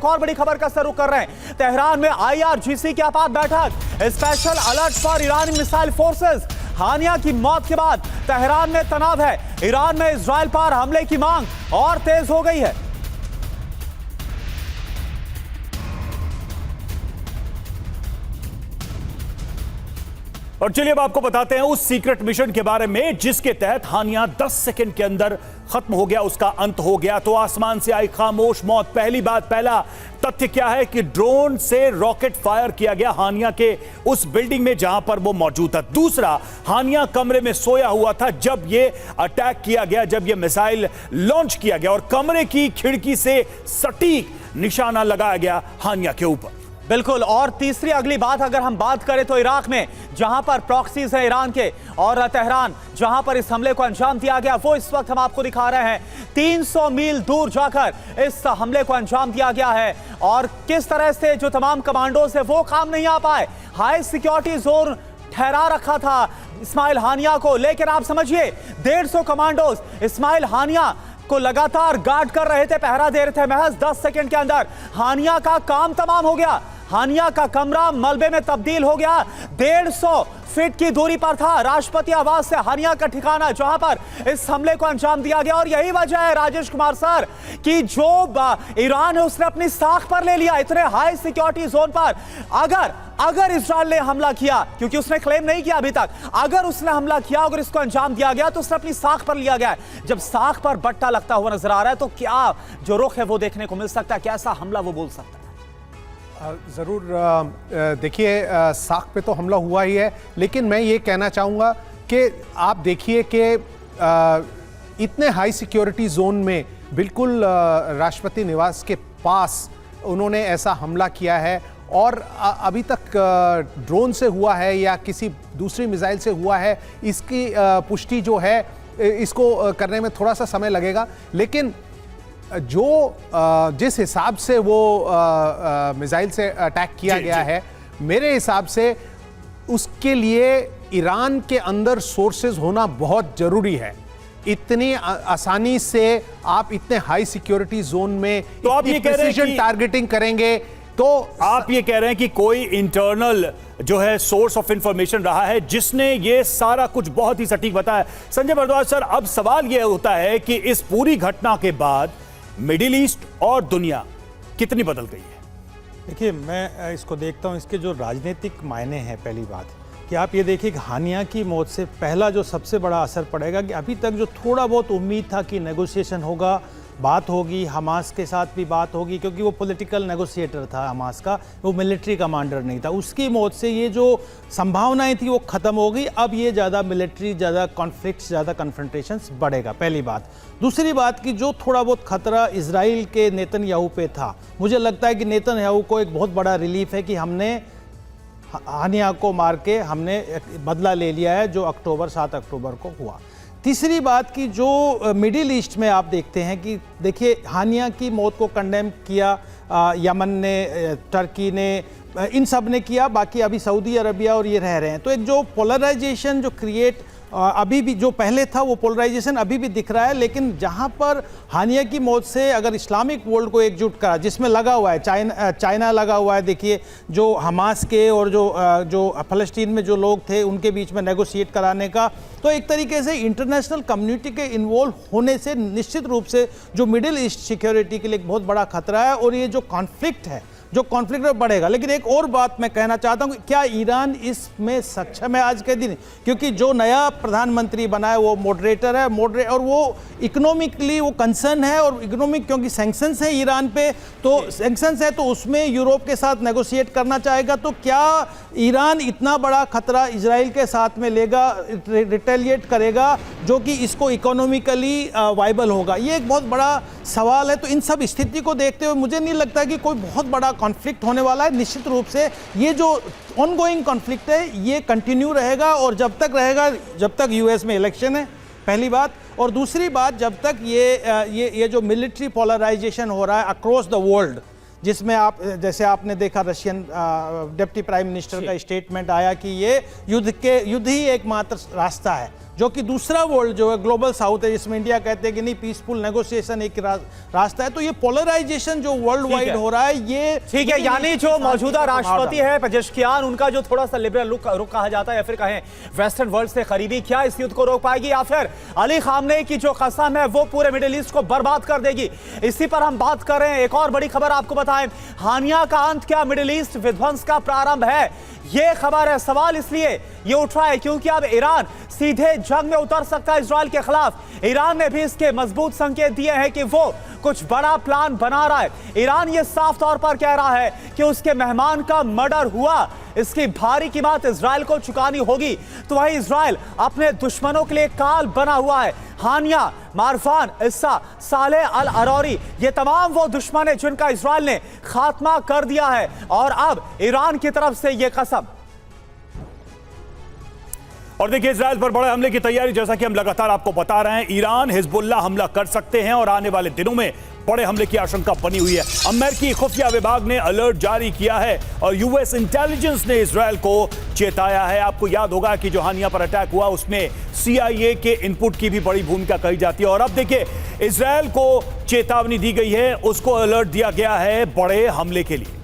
एक और बड़ी खबर का रुख कर रहे हैं। तेहरान में IRGC की आपात बैठक, स्पेशल अलर्ट फॉर ईरानी मिसाइल फोर्सेस। हानिया की मौत के बाद तेहरान में तनाव है। ईरान में इजराइल पर हमले की मांग और तेज हो गई है। और चलिए अब आपको बताते हैं उस सीक्रेट मिशन के बारे में जिसके तहत हानिया 10 सेकंड के अंदर खत्म हो गया, उसका अंत हो गया। तो आसमान से आई खामोश मौत। पहला तथ्य क्या है कि ड्रोन से रॉकेट फायर किया गया हानिया के उस बिल्डिंग में जहां पर वो मौजूद था। दूसरा, हानिया कमरे में सोया हुआ था जब ये अटैक किया गया, जब ये मिसाइल लॉन्च किया गया और कमरे की खिड़की से सटीक निशाना लगाया गया हानिया के ऊपर। बिल्कुल। और तीसरी अगली बात अगर हम बात करें तो इराक में जहां पर प्रॉक्सीज है ईरान के और तेहरान जहां पर इस हमले को अंजाम दिया गया, वो इस वक्त हम आपको दिखा रहे हैं। 300 मील दूर जाकर इस हमले को अंजाम दिया गया है और किस तरह से जो तमाम कमांडोज है वो काम नहीं आ पाए। हाई सिक्योरिटी जोन ठहरा रखा था इस्माइल हानिया को, लेकिन आप समझिए 150 कमांडोज इस्माइल हानिया को लगातार गार्ड कर रहे थे, पहरा दे रहे थे। महज 10 सेकंड के अंदर हानिया का काम तमाम हो गया। हानिया का कमरा मलबे में तब्दील हो गया। 150 फीट की दूरी पर था राष्ट्रपति आवास से हानिया का ठिकाना जहां पर इस हमले को अंजाम दिया गया। और यही वजह है राजेश कुमार सर कि जो ईरान है उसने अपनी साख पर ले लिया इतने हाई सिक्योरिटी जोन पर। अगर इजराइल ने हमला किया, क्योंकि उसने क्लेम नहीं किया अभी तक, अगर उसने हमला किया, अगर इसको अंजाम दिया गया तो उसने अपनी साख पर लिया गया है। जब साख पर बट्टा लगता हुआ नजर आ रहा है तो क्या जो रुख है वो देखने को मिल सकता है, कैसा हमला वो बोल सकता है। ज़रूर। देखिए, साख पे तो हमला हुआ ही है, लेकिन मैं ये कहना चाहूँगा कि आप देखिए कि इतने हाई सिक्योरिटी जोन में बिल्कुल राष्ट्रपति निवास के पास उन्होंने ऐसा हमला किया है। और अभी तक ड्रोन से हुआ है या किसी दूसरी मिसाइल से हुआ है, इसकी पुष्टि जो है इसको करने में थोड़ा सा समय लगेगा। लेकिन जो जिस हिसाब से वो मिसाइल से अटैक किया गया है, मेरे हिसाब से उसके लिए ईरान के अंदर सोर्सेज होना बहुत जरूरी है। इतनी आसानी से आप इतने हाई सिक्योरिटी जोन में तो आप ये कह रहे हैं कि टारगेटिंग करेंगे, तो आप ये कह रहे हैं कि कोई इंटरनल जो है सोर्स ऑफ इंफॉर्मेशन रहा है जिसने ये सारा कुछ बहुत ही सटीक बताया। संजय भारद्वाज सर, अब सवाल यह होता है कि इस पूरी घटना के बाद मिडिल ईस्ट और दुनिया कितनी बदल गई है? देखिए, मैं इसको देखता हूँ, इसके जो राजनीतिक मायने हैं। पहली बात कि आप ये देखिए कि हानिया की मौत से पहला जो सबसे बड़ा असर पड़ेगा कि अभी तक जो थोड़ा बहुत उम्मीद था कि नेगोशिएशन होगा, बात होगी, हमास के साथ भी बात होगी, क्योंकि वो पॉलिटिकल नेगोशिएटर था हमास का, वो मिलिट्री कमांडर नहीं था। उसकी मौत से ये जो संभावनाएं थी वो ख़त्म हो गई। अब ये ज़्यादा मिलिट्री, ज़्यादा कॉन्फ्लिक्ट्स, ज़्यादा कन्फ्रंटेशंस बढ़ेगा, पहली बात। दूसरी बात कि जो थोड़ा बहुत खतरा इजराइल के नेतन्याहू पे था, मुझे लगता है कि नेतन्याहू को एक बहुत बड़ा रिलीफ है कि हमने हानिया को मार के हमने बदला ले लिया है जो 7 अक्टूबर को हुआ। तीसरी बात कि जो मिडिल ईस्ट में आप देखते हैं कि देखिए हानिया की मौत को कंडेम किया यमन ने, टर्की ने, इन सब ने किया, बाकी अभी सऊदी अरबिया और ये रह रहे हैं। तो एक जो पोलराइजेशन जो क्रिएट अभी भी जो पहले था वो पोलराइजेशन अभी भी दिख रहा है। लेकिन जहां पर हानिया की मौत से अगर इस्लामिक वर्ल्ड को एकजुट करा, जिसमें लगा हुआ है चाइना लगा हुआ है, देखिए जो हमास के और जो फ़लस्तीन में जो लोग थे उनके बीच में नेगोशिएट कराने का, तो एक तरीके से इंटरनेशनल कम्युनिटी के इन्वॉल्व होने से निश्चित रूप से जो मिडिल ईस्ट सिक्योरिटी के लिए एक बहुत बड़ा खतरा है और ये जो कॉन्फ्लिक्ट है, जो कॉन्फ्लिक्ट बढ़ेगा। लेकिन एक और बात मैं कहना चाहता हूं कि क्या ईरान इसमें सक्षम है आज के दिन? क्योंकि जो नया प्रधानमंत्री बना है वो मॉडरेटर है, और वो इकोनॉमिकली वो कंसर्न है, और इकोनॉमिक क्योंकि सैंक्शंस है ईरान पे, तो सैंक्शंस है तो उसमें यूरोप के साथ नेगोशिएट करना चाहेगा। तो क्या ईरान इतना बड़ा खतरा इजराइल के साथ में लेगा, रिटेलिएट करेगा, जो कि इसको इकोनॉमिकली वाइबल होगा? ये एक बहुत बड़ा सवाल है। तो इन सब स्थिति को देखते हुए मुझे नहीं लगता कि कोई बहुत बड़ा कॉन्फ्लिक्ट होने वाला है। निश्चित रूप से ये जो ऑनगोइंग कॉन्फ्लिक्ट है ये कंटिन्यू रहेगा, और जब तक रहेगा जब तक यूएस में इलेक्शन है, पहली बात। और दूसरी बात, जब तक ये जो मिलिट्री पोलराइजेशन हो रहा है अक्रॉस द वर्ल्ड, जिसमें आप जैसे आपने देखा रशियन डिप्टी प्राइम मिनिस्टर का स्टेटमेंट आया कि ये युद्ध ही एकमात्र रास्ता है, जो कि दूसरा वर्ल्ड जो है ग्लोबल साउथ है, जिसमें इंडिया कहते हैं कि नहीं पीसफुल नेगोशिएशन एक रास्ता है। तो ये पोलराइजेशन जो वर्ल्ड वाइड हो रहा है, ये ठीक है, यानी जो मौजूदा राष्ट्रपति है पेजेश्कियान, उनका जो थोड़ा सा लिबरल रुख कहा जाता है या फिर कहें वेस्टर्न वर्ल्ड से करीबी, क्या इस युद्ध को रोक पाएगी या फिर अली खामनेई की जो कसम है वो पूरे मिडिल ईस्ट को बर्बाद कर देगी? इसी पर हम बात कर रहे हैं। एक और बड़ी खबर आपको बताएं, हानिया का अंत क्या मिडिल ईस्ट विध्वंस का प्रारंभ है? यह खबर है। सवाल इसलिए ये उठ रहा है क्योंकि अब ईरान सीधे जंग में उतर सकता है इजराइल के खिलाफ। ईरान ने भी इसके मजबूत संकेत दिए हैं कि वो कुछ बड़ा प्लान बना रहा है। ईरान ये साफ तौर पर कह रहा है कि उसके मेहमान का मर्डर हुआ, इसकी भारी कीमत इजराइल को चुकानी होगी। तो वही इजराइल अपने दुश्मनों के लिए काल बना हुआ है। हानिया, मारफान, इस्सा, सालेह अल अरौरी, ये तमाम वो दुश्मन है जिनका इजराइल ने खात्मा कर दिया है। और अब ईरान की तरफ से ये कसम। और देखिए, इजराइल पर बड़े हमले की तैयारी, जैसा कि हम लगातार आपको बता रहे हैं, ईरान हिजबुल्लाह हमला कर सकते हैं और आने वाले दिनों में बड़े हमले की आशंका बनी हुई है। अमेरिकी खुफिया विभाग ने अलर्ट जारी किया है और यूएस इंटेलिजेंस ने इजराइल को चेताया है। आपको याद होगा कि जो हानिया पर अटैक हुआ उसमें CIA के इनपुट की भी बड़ी भूमिका कही जाती है। और अब देखिए, इजराइल को चेतावनी दी गई है, उसको अलर्ट दिया गया है बड़े हमले के लिए।